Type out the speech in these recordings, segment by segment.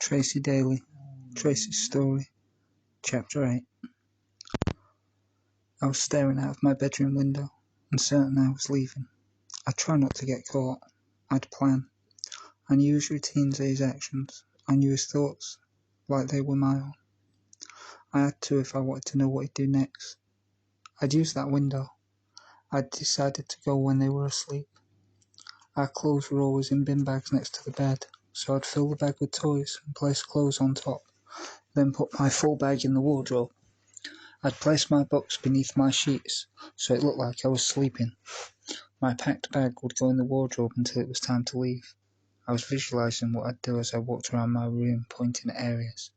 Tracie Daily, Tracie's Story, Chapter 8. I was staring out of my bedroom window, and certain I was leaving. I try not to get caught. I'd plan. I knew his routines and his actions. I knew his thoughts, like they were my own. I had to if I wanted to know what he'd do next. I'd use that window. I'd decided to go when they were asleep. Our clothes were always in bin bags next to the bed, so I'd fill the bag with toys and place clothes on top, then put my full bag in the wardrobe. I'd place my books beneath my sheets, so it looked like I was sleeping. My packed bag would go in the wardrobe until it was time to leave. I was visualising what I'd do as I walked around my room, pointing at areas,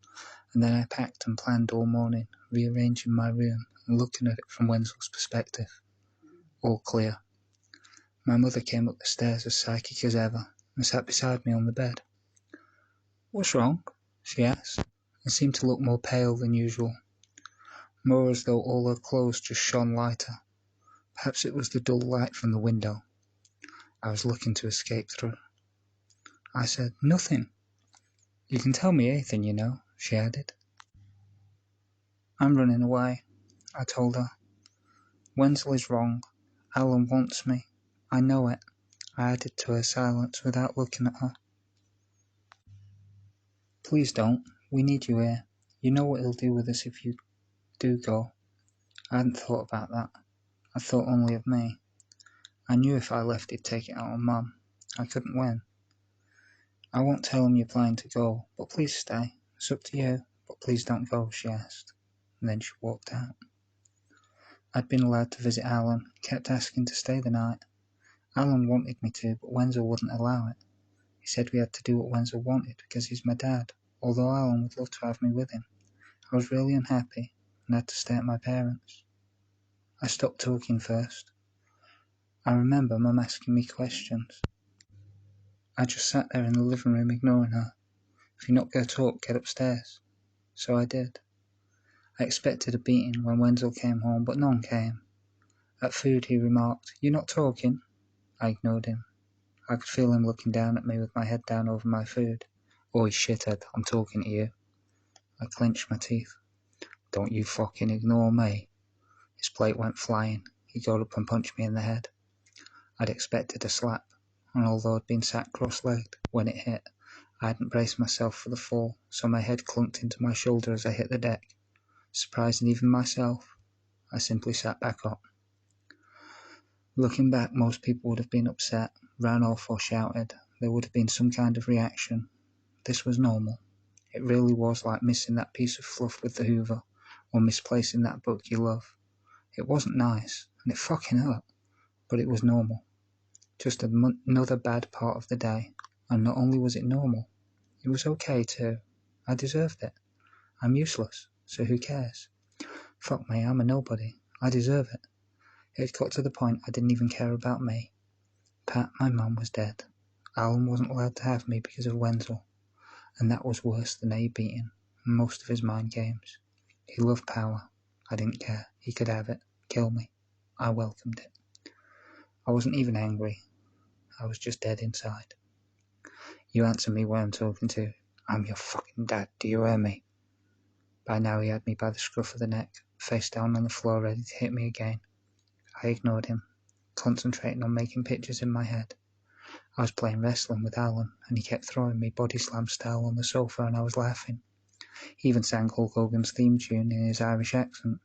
and then I packed and planned all morning, rearranging my room and looking at it from Wenzel's perspective. All clear. My mother came up the stairs as psychic as ever and sat beside me on the bed. "What's wrong?" she asked, and seemed to look more pale than usual, more as though all her clothes just shone lighter. Perhaps it was the dull light from the window I was looking to escape through. I said, "Nothing." "You can tell me anything, you know," she added. "I'm running away," I told her. "Wenzel is wrong. Alan wants me. I know it," I added to her silence without looking at her. "Please don't. We need you here. You know what he'll do with us if you do go." I hadn't thought about that. I thought only of me. I knew if I left he'd take it out on Mum. I couldn't win. "I won't tell him you're planning to go, but please stay. It's up to you, but please don't go," she asked, and then she walked out. I'd been allowed to visit Alan, kept asking to stay the night. Alan wanted me to, but Wenzel wouldn't allow it. He said we had to do what Wenzel wanted because he's my dad, although Alan would love to have me with him. I was really unhappy and had to stay at my parents'. I stopped talking first. I remember Mum asking me questions. I just sat there in the living room ignoring her. "If you're not going to talk, get upstairs." So I did. I expected a beating when Wenzel came home, but none came. At food he remarked, "You're not talking?" I ignored him. I could feel him looking down at me with my head down over my food. "Oi, shithead, I'm talking to you." I clenched my teeth. "Don't you fucking ignore me." His plate went flying. He got up and punched me in the head. I'd expected a slap, and although I'd been sat cross-legged when it hit, I hadn't braced myself for the fall, so my head clunked into my shoulder as I hit the deck. Surprising even myself, I simply sat back up. Looking back, most people would have been upset, ran off or shouted. There would have been some kind of reaction. This was normal. It really was like missing that piece of fluff with the Hoover, or misplacing that book you love. It wasn't nice, and it fucking hurt, but it was normal. Just another bad part of the day, and not only was it normal, it was okay too. I deserved it. I'm useless, so who cares? Fuck me, I'm a nobody. I deserve it. It got to the point I didn't even care about me. Pat, my mum, was dead. Alan wasn't allowed to have me because of Wenzel, and that was worse than a beating and most of his mind games. He loved power. I didn't care. He could have it. Kill me. I welcomed it. I wasn't even angry. I was just dead inside. "You answer me where I'm talking to. I'm your fucking dad, do you hear me?" By now he had me by the scruff of the neck, face down on the floor ready to hit me again. I ignored him, concentrating on making pictures in my head. I was playing wrestling with Alan, and he kept throwing me body slam style on the sofa, and I was laughing. He even sang Hulk Hogan's theme tune in his Irish accent.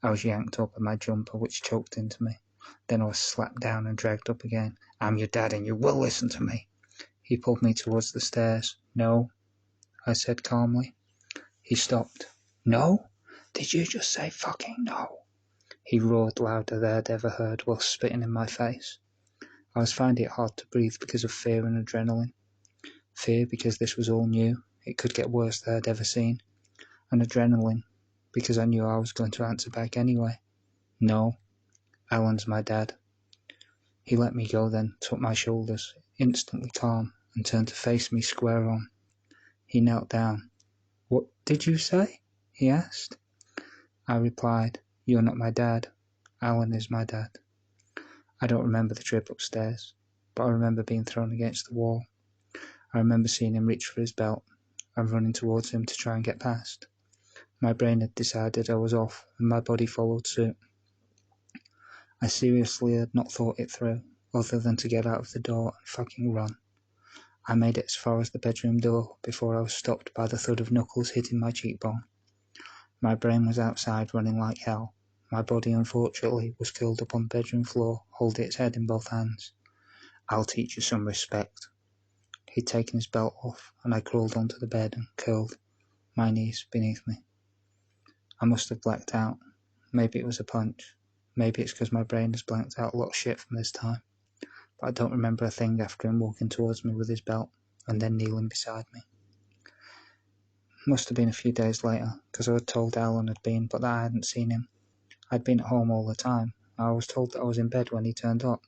I was yanked up in my jumper, which choked into me. Then I was slapped down and dragged up again. "I'm your dad and you will listen to me." He pulled me towards the stairs. "No," I said calmly. He stopped. "No? Did you just say fucking no?" He roared louder than I'd ever heard while spitting in my face. I was finding it hard to breathe because of fear and adrenaline. Fear because this was all new. It could get worse than I'd ever seen. And adrenaline because I knew I was going to answer back anyway. "No, Alan's my dad." He let me go then, took my shoulders, instantly calm, and turned to face me square on. He knelt down. "What did you say?" he asked. I replied, "You're not my dad. Alan is my dad." I don't remember the trip upstairs, but I remember being thrown against the wall. I remember seeing him reach for his belt. I and running towards him to try and get past. My brain had decided I was off, and my body followed suit. I seriously had not thought it through, other than to get out of the door and fucking run. I made it as far as the bedroom door before I was stopped by the thud of knuckles hitting my cheekbone. My brain was outside running like hell. My body, unfortunately, was curled up on the bedroom floor, holding its head in both hands. "I'll teach you some respect." He'd taken his belt off, and I crawled onto the bed and curled my knees beneath me. I must have blacked out. Maybe it was a punch. Maybe it's because my brain has blanked out a lot of shit from this time. But I don't remember a thing after him walking towards me with his belt, and then kneeling beside me. Must have been a few days later, because I was told Alan had been, but that I hadn't seen him. I'd been at home all the time. I was told that I was in bed when he turned up.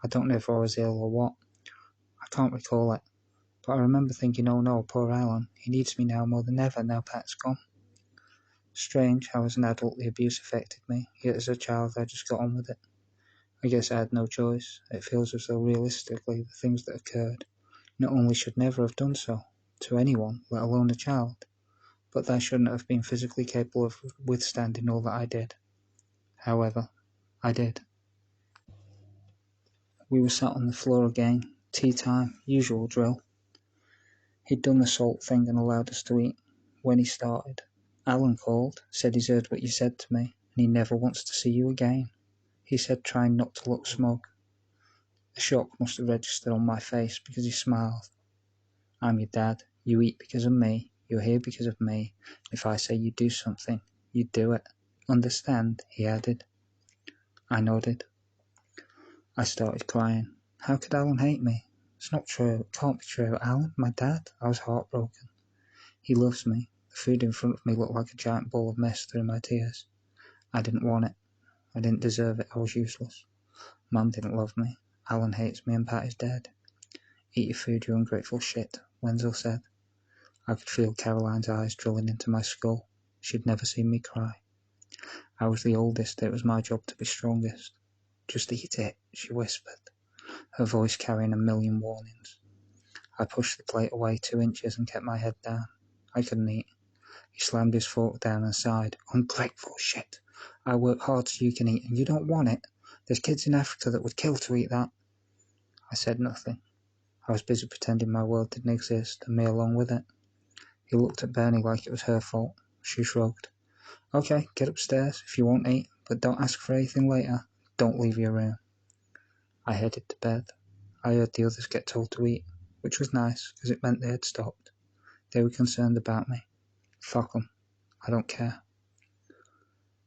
I don't know if I was ill or what. I can't recall it. But I remember thinking, oh no, poor Alan. He needs me now more than ever, now Pat's gone. Strange how as an adult the abuse affected me, yet as a child I just got on with it. I guess I had no choice. It feels as though realistically the things that occurred not only should never have done so, to anyone, let alone a child, but that I shouldn't have been physically capable of withstanding all that I did. However, I did. We were sat on the floor again, tea time, usual drill. He'd done the salt thing and allowed us to eat. When he started, Alan called, said he's heard what you said to me, and he never wants to see you again. He said trying not to look smug. The shock must have registered on my face because he smiled. "I'm your dad. You eat because of me. You're here because of me. If I say you do something, you do it. Understand?" he added. I nodded. I started crying. How could Alan hate me? It's not true. It can't be true. Alan, my dad? I was heartbroken. He loves me. The food in front of me looked like a giant ball of mess through my tears. I didn't want it. I didn't deserve it. I was useless. Mum didn't love me. Alan hates me and Pat is dead. "Eat your food, you ungrateful shit," Wenzel said. I could feel Caroline's eyes drilling into my skull. She'd never seen me cry. I was the oldest. It was my job to be strongest. "Just eat it," she whispered, her voice carrying a million warnings. I pushed the plate away 2 inches and kept my head down. I couldn't eat. He slammed his fork down and sighed. "Ungrateful shit. I work hard so you can eat, and you don't want it. There's kids in Africa that would kill to eat that." I said nothing. I was busy pretending my world didn't exist, and me along with it. He looked at Bernie like it was her fault. She shrugged. "Okay, get upstairs if you won't eat, but don't ask for anything later. Don't leave your room." I headed to bed. I heard the others get told to eat, which was nice, because it meant they had stopped. They were concerned about me. Fuck 'em. I don't care.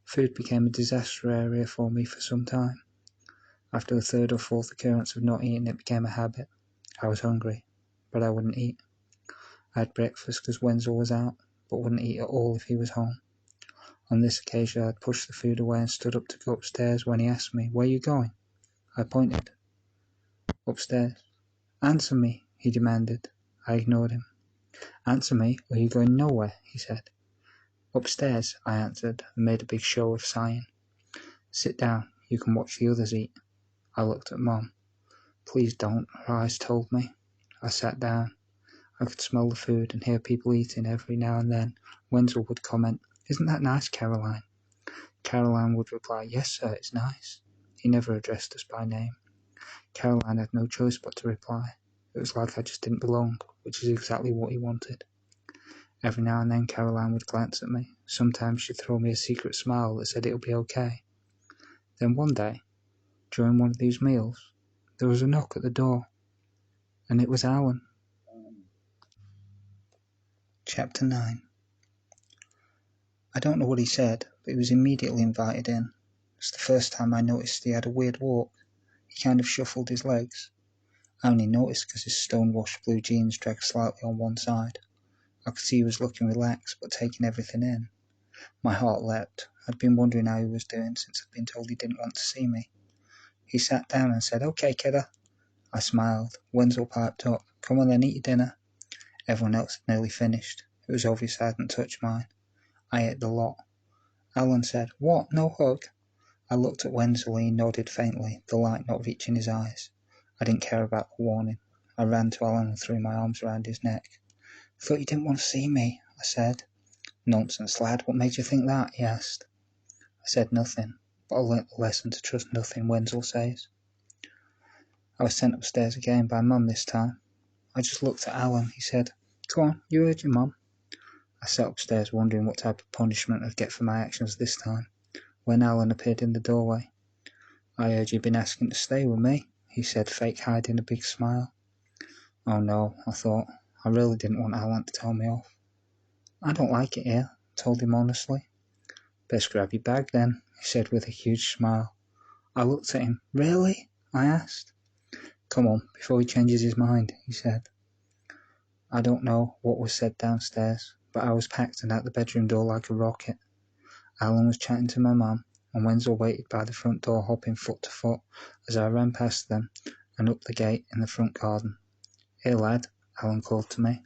Food became a disaster area for me for some time. After the third or fourth occurrence of not eating, it became a habit. I was hungry, but I wouldn't eat. I had breakfast because Wenzel was out, but wouldn't eat at all if he was home. On this occasion I had pushed the food away and stood up to go upstairs when he asked me, "Where are you going?" I pointed. "Upstairs." "Answer me," he demanded. I ignored him. "Answer me, or you're going nowhere," he said. "Upstairs," I answered, and made a big show of sighing. "Sit down, you can watch the others eat." I looked at Mum. "Please don't," her eyes told me. I sat down. I could smell the food and hear people eating. Every now and then Wenzel would comment, "Isn't that nice, Caroline?" Caroline would reply, "Yes, sir, it's nice." He never addressed us by name. Caroline had no choice but to reply. It was like I just didn't belong, which is exactly what he wanted. Every now and then Caroline would glance at me. Sometimes she'd throw me a secret smile that said it'll be okay. Then one day, during one of these meals, there was a knock at the door, and it was Alan. Chapter 9. I don't know what he said, but he was immediately invited in. It's the first time I noticed he had a weird walk. He kind of shuffled his legs. I only noticed because his stone-washed blue jeans dragged slightly on one side. I could see he was looking relaxed, but taking everything in. My heart leapt. I'd been wondering how he was doing since I'd been told he didn't want to see me. He sat down and said, "Okay, kiddo." I smiled. Wenzel piped up, "Come on then, eat your dinner." Everyone else had nearly finished. It was obvious I hadn't touched mine. I ate the lot. Alan said, "What, no hug?" I looked at Wenzel and he nodded faintly, the light not reaching his eyes. I didn't care about the warning. I ran to Alan and threw my arms around his neck. Thought you didn't want to see me, I said. Nonsense, lad, what made you think that? He asked. I said nothing, but I learnt the lesson to trust nothing Wenzel says. I was sent upstairs again by Mum this time. I just looked at Alan. He said, "Go on, you heard your Mum." I sat upstairs wondering what type of punishment I'd get for my actions this time, when Alan appeared in the doorway. "I heard you'd been asking to stay with me," he said, fake hiding a big smile. Oh no, I thought. I really didn't want Alan to tell me off. "I don't like it here," I told him honestly. "Best grab your bag then," he said with a huge smile. I looked at him. "Really?" I asked. "Come on, before he changes his mind," he said. I don't know what was said downstairs, but I was packed and out the bedroom door like a rocket. Alan was chatting to my mum, and Wenzel waited by the front door hopping foot to foot as I ran past them and up the gate in the front garden. "Here, lad," Alan called to me.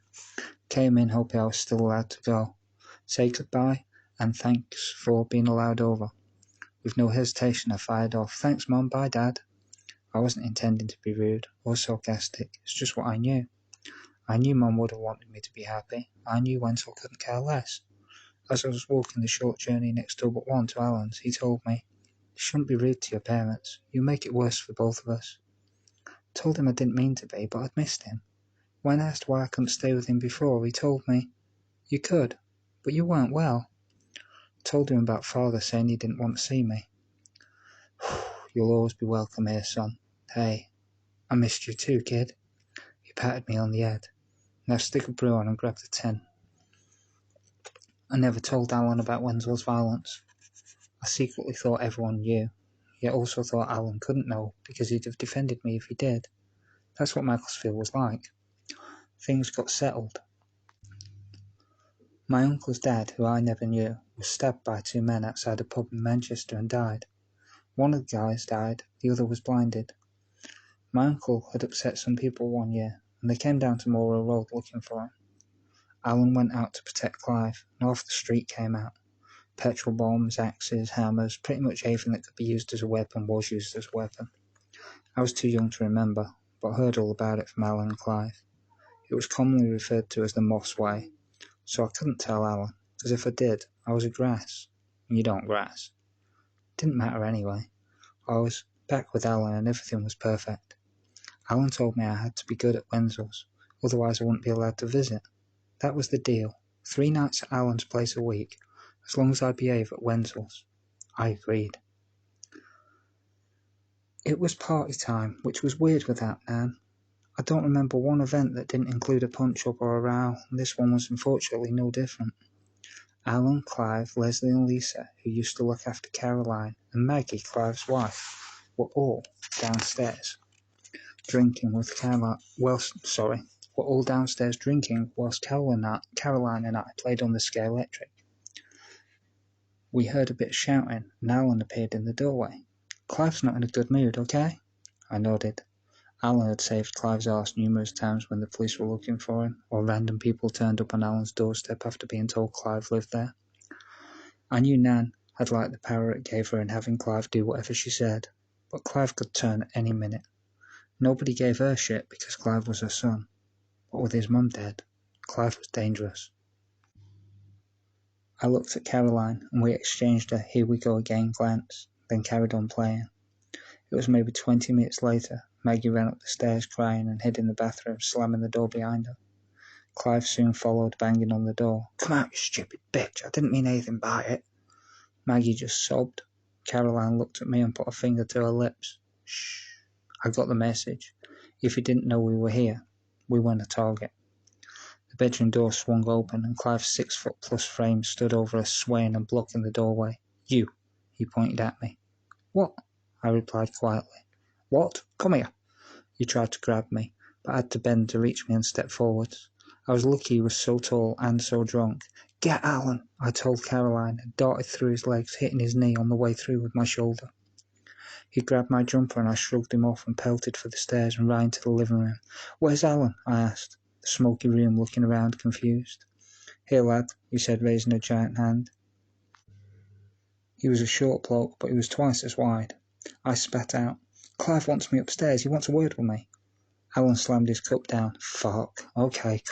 Came in hoping I was still allowed to go. Say goodbye, and thanks for being allowed over. With no hesitation I fired off, "Thanks Mum, bye Dad." I wasn't intending to be rude or sarcastic, it's just what I knew. I knew Mum would have wanted me to be happy. I knew Wenzel couldn't care less. As I was walking the short journey next door but one to Alan's, he told me, "You shouldn't be rude to your parents. You'll make it worse for both of us." I told him I didn't mean to be, but I'd missed him. When I asked why I couldn't stay with him before, he told me, "You could, but you weren't well." I told him about Father saying he didn't want to see me. "You'll always be welcome here, son. Hey, I missed you too, kid." He patted me on the head. "Now stick a brew on and grab the tin." I never told Alan about Wenzel's violence. I secretly thought everyone knew, yet also thought Alan couldn't know because he'd have defended me if he did. That's what Macclesfield was like. Things got settled. My uncle's dad, who I never knew, was stabbed by two men outside a pub in Manchester and died. One of the guys died, the other was blinded. My uncle had upset some people one year, and they came down to Morwell Road looking for him. Alan went out to protect Clive, and half the street came out. Petrol bombs, axes, hammers, pretty much everything that could be used as a weapon was used as a weapon. I was too young to remember, but heard all about it from Alan and Clive. It was commonly referred to as the Moss Way, so I couldn't tell Alan, because if I did, I was a grass, and you don't grass. It didn't matter anyway. I was back with Alan and everything was perfect. Alan told me I had to be good at Wenzel's, otherwise I wouldn't be allowed to visit. That was the deal. 3 nights at Alan's place a week, as long as I behave at Wenzel's. I agreed. It was party time, which was weird with that man. I don't remember one event that didn't include a punch-up or a row, and this one was unfortunately no different. Alan, Clive, Leslie and Lisa, who used to look after Caroline, and Maggie, Clive's wife, were all downstairs drinking whilst Caroline and I played on the scale electric. We heard a bit of shouting, and Alan appeared in the doorway. "Clive's not in a good mood, okay?" I nodded. Alan had saved Clive's arse numerous times when the police were looking for him, or random people turned up on Alan's doorstep after being told Clive lived there. I knew Nan had liked the power it gave her in having Clive do whatever she said, but Clive could turn at any minute. Nobody gave her shit because Clive was her son, but with his mum dead, Clive was dangerous. I looked at Caroline, and we exchanged a "here we go again" glance, then carried on playing. It was maybe 20 minutes later. Maggie ran up the stairs crying and hid in the bathroom, slamming the door behind her. Clive soon followed, banging on the door. "Come out, you stupid bitch, I didn't mean anything by it." Maggie just sobbed. Caroline looked at me and put a finger to her lips. "Shh." I got the message. If you didn't know we were here, we weren't a target. The bedroom door swung open, and Clive's 6-foot-plus frame stood over us, swaying and blocking the doorway. "You," he pointed at me. "What?" I replied quietly. "What? Come here." He tried to grab me, but had to bend to reach me and step forwards. I was lucky he was so tall and so drunk. "Get Alan," I told Caroline, and darted through his legs, hitting his knee on the way through with my shoulder. He grabbed my jumper and I shrugged him off and pelted for the stairs and ran into the living room. "Where's Alan?" I asked, the smoky room looking around confused. "Here, lad," he said, raising a giant hand. He was a short bloke, but he was twice as wide. I spat out, "Clive wants me upstairs, he wants a word with me." Alan slammed his cup down. "Fuck. Okay,